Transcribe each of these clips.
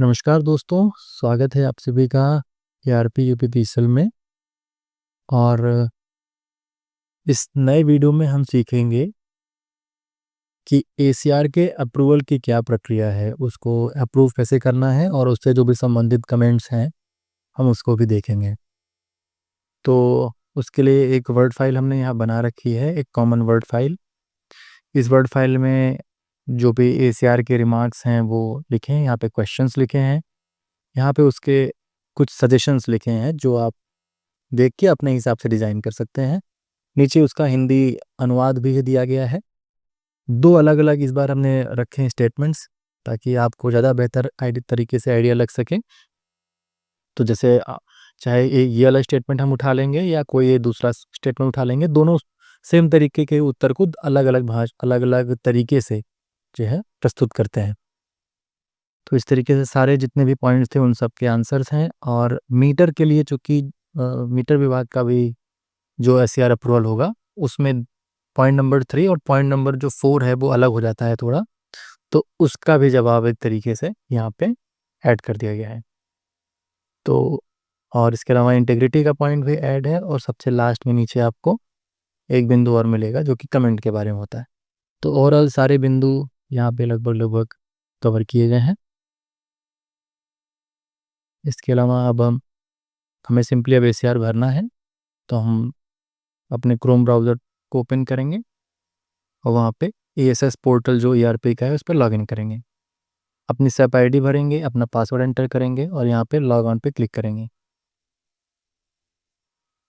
नमस्कार दोस्तों, स्वागत है आप सभी का एआरपी यूपीपीएसएल में। और इस नए वीडियो में हम सीखेंगे कि एसीआर के अप्रूवल की क्या प्रक्रिया है, उसको अप्रूव कैसे करना है और उससे जो भी संबंधित कमेंट्स हैं हम उसको भी देखेंगे। तो उसके लिए एक वर्ड फाइल हमने यहाँ बना रखी है, एक कॉमन वर्ड फाइल। इस वर्ड फाइल में जो भी एसीआर के रिमार्क्स हैं वो लिखे हैं, यहाँ पे क्वेश्चंस लिखे हैं, यहाँ पे उसके कुछ सजेशंस लिखे हैं जो आप देख के अपने हिसाब से डिज़ाइन कर सकते हैं। नीचे उसका हिंदी अनुवाद भी दिया गया है। दो अलग अलग इस बार हमने रखे हैं स्टेटमेंट्स, ताकि आपको ज़्यादा बेहतर तरीके से आइडिया लग सके। तो जैसे चाहे ये वाला स्टेटमेंट हम उठा लेंगे या कोई ये दूसरा स्टेटमेंट उठा लेंगे, दोनों सेम तरीके के उत्तर को अलग अलग तरीके से जो है प्रस्तुत करते हैं। तो इस तरीके से सारे जितने भी पॉइंट्स थे उन सब के आंसर्स हैं। और मीटर के लिए चूँकि मीटर विभाग का भी जो एससीआर अप्रूवल होगा उसमें पॉइंट नंबर 3 और पॉइंट नंबर जो 4 है वो अलग हो जाता है थोड़ा, तो उसका भी जवाब एक तरीके से यहाँ पे ऐड कर दिया गया है। तो और इसके अलावा इंटीग्रिटी का पॉइंट भी ऐड है, और सबसे लास्ट में नीचे आपको एक बिंदु और मिलेगा जो कि कमेंट के बारे में होता है। तो ओवरऑल सारे बिंदु यहाँ पे लगभग लगभग कवर किए गए हैं। इसके अलावा अब हमें सिंपली अब एसीआर भरना है, तो हम अपने क्रोम ब्राउज़र को ओपन करेंगे और वहाँ पे एएसएस पोर्टल जो ईआरपी का है उस पर लॉगिन करेंगे। अपनी SAP आईडी भरेंगे, अपना पासवर्ड एंटर करेंगे और यहाँ पे लॉग ऑन पे क्लिक करेंगे।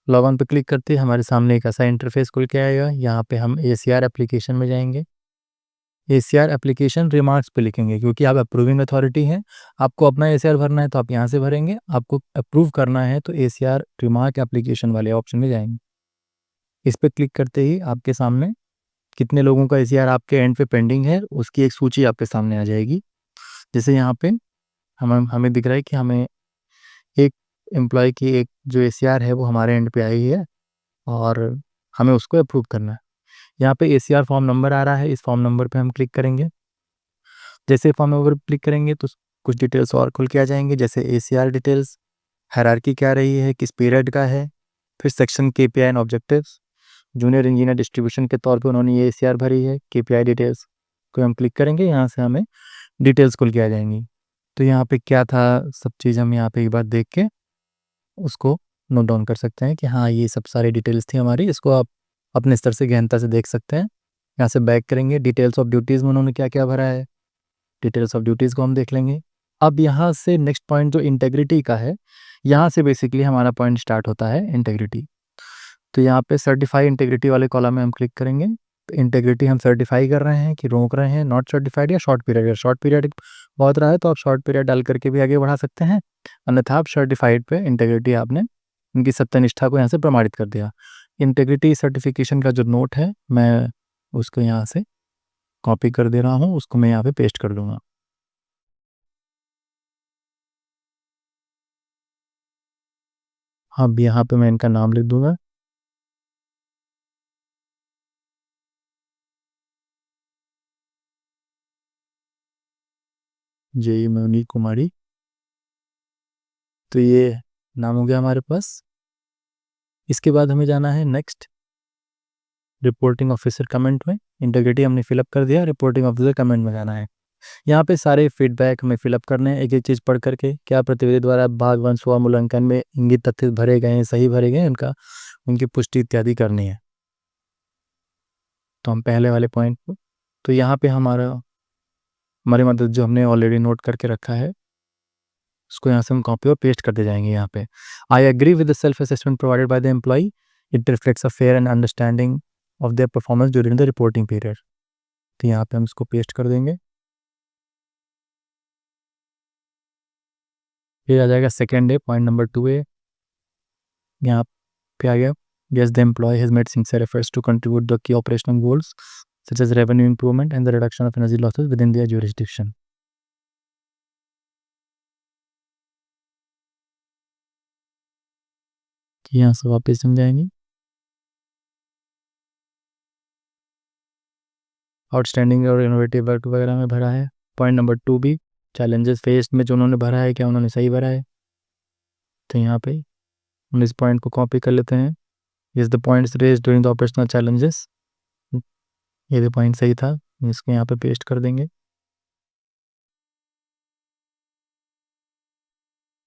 लॉग ऑन पे क्लिक करते ही हमारे सामने एक ऐसा इंटरफेस खुल के आएगा। यहाँ पे हम एसीआर एप्लीकेशन में जाएंगे। एसीआर एप्लीकेशन रिमार्क्स पे लिखेंगे, क्योंकि आप अप्रूविंग अथॉरिटी हैं, आपको अपना एसीआर भरना है तो आप यहाँ से भरेंगे। आपको अप्रूव करना है तो एसीआर रिमार्क एप्लीकेशन वाले ऑप्शन में जाएंगे। इस पर क्लिक करते ही आपके सामने कितने लोगों का एसीआर आपके एंड पे पेंडिंग है उसकी एक सूची आपके सामने आ जाएगी। जैसे यहाँ पे हमें दिख रहा है कि हमें एक एम्प्लॉय की एक जो एसीआर है वो हमारे एंड पे आई है और हमें उसको अप्रूव करना है। यहाँ पे एसीआर फॉर्म नंबर आ रहा है, इस फॉर्म नंबर पे हम क्लिक करेंगे। जैसे फॉर्म नंबर क्लिक करेंगे तो कुछ डिटेल्स और खुल के आ जाएंगे, जैसे एसीआर डिटेल्स, हायरार्की क्या रही है, किस पीरियड का है, फिर section KPI and objectives. Junior engineer distribution के तौर पे उन्होंने ये एसीआर भरी है। केपीआई डिटेल्स को हम क्लिक करेंगे, यहाँ से हमें डिटेल्स खुल के आ जाएंगी। तो यहाँ पे क्या था सब चीज़ हम यहाँ पे एक बार देख के उसको नोट डाउन कर सकते हैं कि हाँ ये सब सारी डिटेल्स थी हमारी। इसको आप अपने स्तर से गहनता से देख सकते हैं। यहाँ से बैक करेंगे, डिटेल्स ऑफ ड्यूटीज़ में उन्होंने क्या क्या भरा है, डिटेल्स ऑफ ड्यूटीज़ को हम देख लेंगे। अब यहाँ से नेक्स्ट पॉइंट जो इंटेग्रिटी का है, यहाँ से बेसिकली हमारा पॉइंट स्टार्ट होता है इंटेग्रिटी। तो यहाँ पे सर्टिफाई इंटेग्रिटी वाले कॉलम में हम क्लिक करेंगे। तो इंटेग्रिटी हम सर्टिफाई कर रहे हैं कि रोक रहे हैं, नॉट सर्टिफाइड या शॉर्ट पीरियड। या शॉर्ट पीरियड बहुत रहा है तो आप शॉर्ट पीरियड डाल करके भी आगे बढ़ा सकते हैं, अन्यथा आप सर्टिफाइड पे इंटेग्रिटी आपने उनकी सत्यनिष्ठा को यहाँ से प्रमाणित कर दिया। इंटेग्रिटी सर्टिफिकेशन का जो नोट है मैं उसको यहाँ से कॉपी कर दे रहा हूँ, उसको मैं यहाँ पे पेस्ट कर दूंगा। अब यहाँ पे मैं इनका नाम लिख दूंगा। जेई मनीष कुमारी। तो ये नाम हो गया हमारे पास। इसके बाद हमें जाना है नेक्स्ट रिपोर्टिंग ऑफिसर कमेंट में। इंटीग्रिटी हमने फिलअप कर दिया, रिपोर्टिंग ऑफिसर कमेंट में जाना है। यहाँ पे सारे फीडबैक हमें फिलअप करने हैं, एक एक चीज़ पढ़ करके। क्या प्रतिवेदी द्वारा भाग 1 स्वमूल्यांकन में इंगित तथ्य भरे गए हैं, सही भरे गए हैं, उनकी पुष्टि इत्यादि करनी है। तो हम पहले वाले पॉइंट पर, तो यहाँ पे हमारी मदद जो हमने ऑलरेडी नोट करके रखा है उसको यहाँ से हम कॉपी और पेस्ट करते जाएंगे। यहाँ पे I agree with the self assessment provided by the employee, it reflects a fair and understanding of their performance during the reporting period. तो यहाँ पे हम इसको पेस्ट कर देंगे। फिर आ जाएगा second day, point number 2A। यहाँ पे आ गया, yes the employee has made sincere efforts to contribute the key operational goals such as revenue improvement and the reduction of energy losses within their jurisdiction। यहाँ से वापस समझाएंगे। Outstanding और innovative work वगैरह में भरा है। Point number 2B, challenges faced में जो उन्होंने भरा है, क्या उन्होंने सही भरा है? तो यहाँ पे हम इस पॉइंट को कॉपी कर लेते हैं। Is the points raised during the operational challenges, ये भी पॉइंट सही था, इसको यहाँ पे पेस्ट कर देंगे।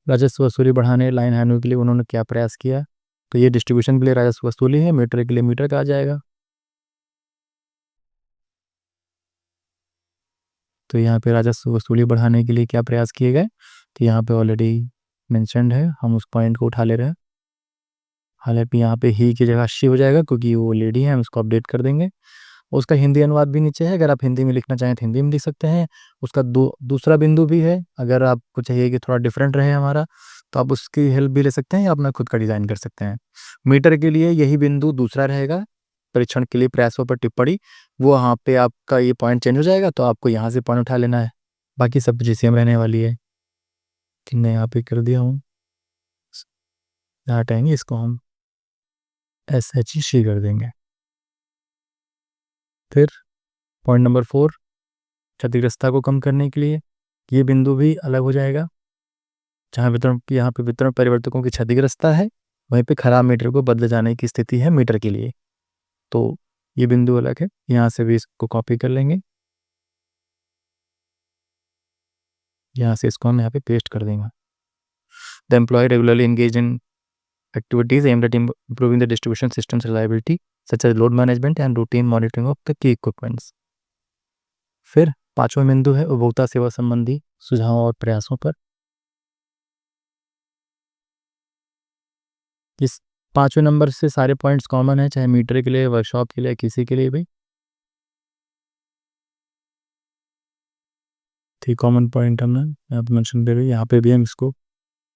राजस्व वसूली बढ़ाने लाइन हानि के लिए उन्होंने क्या प्रयास किया? तो ये डिस्ट्रीब्यूशन के लिए राजस्व वसूली है, मीटर के लिए मीटर का आ जाएगा। तो यहाँ पे राजस्व वसूली बढ़ाने के लिए क्या प्रयास किए गए? तो यहाँ पे ऑलरेडी मेंशन्ड है, हम उस पॉइंट को उठा ले रहे हैं। हालांकि यहाँ पे ही की जगह शी हो जाएगा क्योंकि वो लेडी है, हम उसको अपडेट कर देंगे। उसका हिंदी अनुवाद भी नीचे है, अगर आप हिंदी में लिखना चाहें तो हिंदी में लिख सकते हैं। उसका दूसरा बिंदु भी है, अगर आपको चाहिए कि थोड़ा डिफरेंट रहे हमारा, तो आप उसकी हेल्प भी ले सकते हैं या अपना खुद का डिज़ाइन कर सकते हैं। मीटर के लिए यही बिंदु दूसरा रहेगा, परीक्षण के लिए प्रयासों पर टिप्पणी, वो यहाँ पे आपका ये पॉइंट चेंज हो जाएगा, तो आपको यहाँ से पॉइंट उठा लेना है। बाकी सब चीज़ सेम रहने वाली है। कि मैं यहाँ पे कर दिया हूँ, यहाँ हटाएंगे, इसको हम SHEC कर देंगे। फिर पॉइंट नंबर 4, क्षतिग्रस्तता को कम करने के लिए ये बिंदु भी अलग हो जाएगा। जहाँ वितरण, यहाँ पे वितरण परिवर्तकों की क्षतिग्रस्तता है, वहीं पे खराब मीटर को बदले जाने की स्थिति है मीटर के लिए, तो ये बिंदु अलग है। यहाँ से भी इसको कॉपी कर लेंगे, यहाँ से इसको हम यहाँ पे पेस्ट कर देंगे। The employee regularly engage in activities aimed at improving the distribution system's reliability, such as load management and routine monitoring of the key equipments. फिर पांचवा बिंदु है उपभोक्ता सेवा संबंधी सुझावों और प्रयासों पर। इस पांचवें नंबर से सारे पॉइंट्स कॉमन है, चाहे मीटर के लिए, वर्कशॉप के लिए, किसी के लिए भी। ठीक, कॉमन पॉइंट हमने यहाँ पे मेंशन दे रही, यहाँ पे भी हम इसको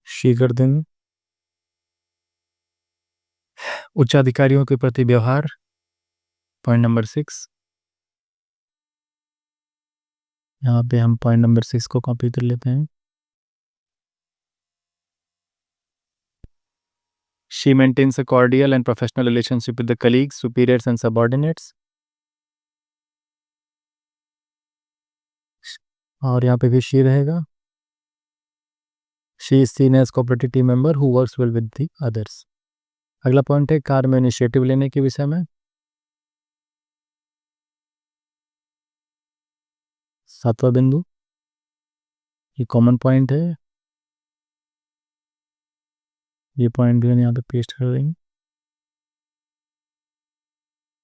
शी कर देंगे। उच्च अधिकारियों के प्रति व्यवहार, पॉइंट नंबर 6, यहाँ पे हम पॉइंट नंबर 6 को कॉपी कर लेते हैं। She maintains a cordial and professional relationship with the colleagues, superiors and subordinates. और यहाँ पे भी she रहेगा। She is seen as cooperative team member who works well with the others. अगला पॉइंट है कार्य में इनिशिएटिव लेने के विषय में। सातवां बिंदु, ये कॉमन पॉइंट है, ये पॉइंट भी हम यहाँ पे पेस्ट कर देंगे।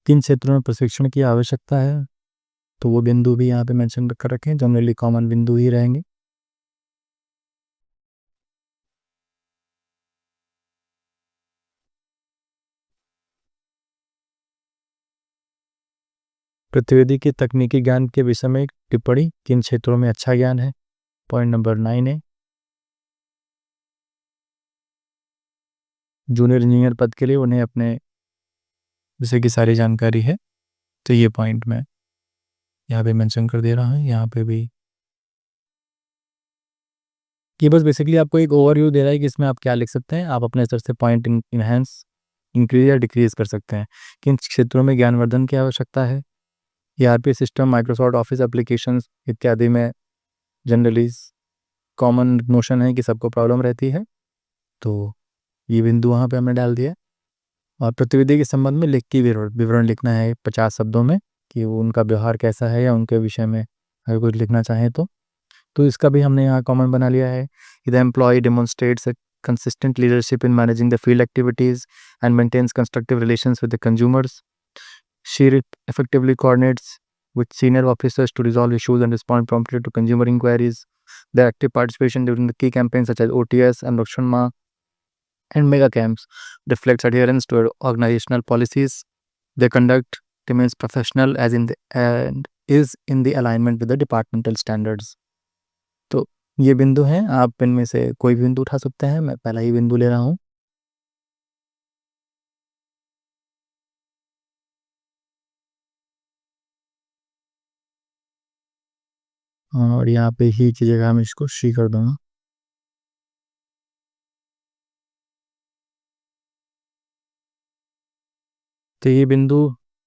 किन क्षेत्रों में प्रशिक्षण की आवश्यकता है, तो वो बिंदु भी यहाँ पे मेंशन कर रखें, जनरली कॉमन बिंदु ही रहेंगे। प्रतिवेदी के तकनीकी ज्ञान के विषय में टिप्पणी, किन क्षेत्रों में अच्छा ज्ञान है, पॉइंट नंबर 9 है। जूनियर इंजीनियर पद के लिए उन्हें अपने विषय की सारी जानकारी है, तो ये पॉइंट मैं यहाँ पे मेंशन कर दे रहा हूँ। यहाँ पे भी ये बस बेसिकली आपको एक ओवरव्यू दे रहा है कि इसमें आप क्या लिख सकते हैं, आप अपने स्तर से पॉइंट इनहेंस, इंक्रीज या डिक्रीज कर सकते हैं। किन क्षेत्रों में ज्ञानवर्धन की आवश्यकता है, ERP system, Microsoft office applications इत्यादि में जनरली कॉमन नोशन है कि सबको प्रॉब्लम रहती है, तो ये बिंदु वहाँ पे हमने डाल दिया। और प्रतिविधि के संबंध में लिख के विवरण लिखना है 50 शब्दों में कि वो उनका व्यवहार कैसा है, या उनके विषय में अगर कुछ लिखना चाहें तो इसका भी हमने यहाँ कॉमन बना लिया है। The employee demonstrates consistent leadership in managing the field activities and maintains constructive relations with the consumers. She effectively coordinates with senior officers to resolve issues and respond promptly to consumer inquiries. Their active participation during the key campaigns such as OTS and Rakshan Ma and mega camps reflects adherence to organizational policies. Their conduct remains professional as in the and is in the alignment with the departmental standards. तो ये बिंदु हैं, आप इनमें से कोई भी बिंदु उठा सकते हैं, मैं पहला ही बिंदु ले रहा हूँ। और यहाँ पे ही की जगह मैं इसको शी कर दूंगा। तो ये बिंदु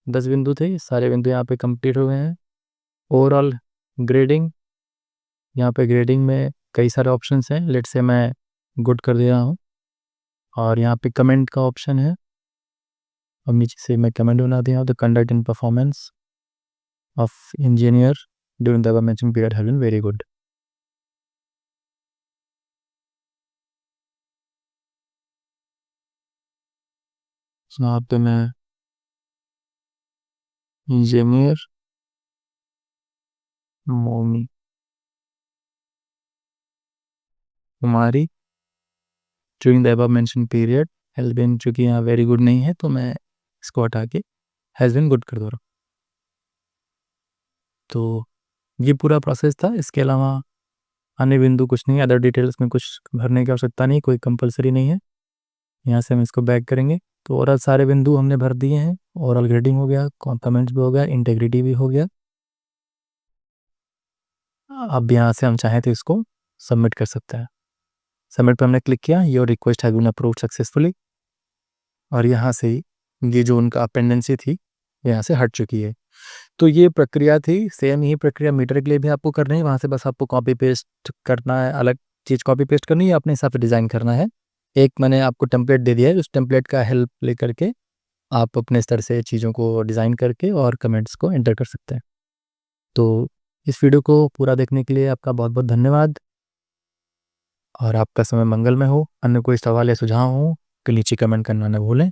10 बिंदु थे, सारे बिंदु यहाँ पे कंप्लीट हो गए हैं। ओवरऑल ग्रेडिंग यहाँ पे ग्रेडिंग में कई सारे ऑप्शंस हैं। लेट्स से मैं गुड कर दे रहा हूँ और यहाँ पे कमेंट का ऑप्शन है। अब नीचे से मैं कमेंट बना दिया हूँ, the conduct in performance of engineer during the above mentioned period have been very good. यहाँ पे मैं engineer Momi Kumari during the above mentioned period has been, चूँकि यहाँ वेरी गुड नहीं है तो मैं इसको हटा के हैज़ बीन गुड कर दे रहा हूँ। तो ये पूरा प्रोसेस था। इसके अलावा अन्य बिंदु कुछ नहीं है, अदर डिटेल्स में कुछ भरने की आवश्यकता नहीं, कोई कंपलसरी नहीं है। यहाँ से हम इसको बैक करेंगे तो ओवरऑल सारे बिंदु हमने भर दिए हैं। ओवरऑल ग्रेडिंग हो गया, कमेंट्स भी हो गया, इंटेग्रिटी भी हो गया। अब यहाँ से हम चाहें तो इसको सबमिट कर सकते हैं। सबमिट पर हमने क्लिक किया, your request has been approved successfully, और यहाँ से ये जो उनका पेंडेंसी थी यहाँ से हट चुकी है। तो ये प्रक्रिया थी। सेम ही प्रक्रिया मीटर के लिए भी आपको करनी है। वहाँ से बस आपको कॉपी पेस्ट करना है, अलग चीज़ कॉपी पेस्ट करनी है, अपने हिसाब से डिज़ाइन करना है। एक मैंने आपको टेम्पलेट दे दिया है, उस टेम्पलेट का हेल्प लेकर के आप अपने स्तर से चीज़ों को डिज़ाइन करके और कमेंट्स को एंटर कर सकते हैं। तो इस वीडियो को पूरा देखने के लिए आपका बहुत बहुत धन्यवाद और आपका समय मंगलमय हो। अन्य कोई सवाल या सुझाव हो तो नीचे कमेंट करना न भूलें।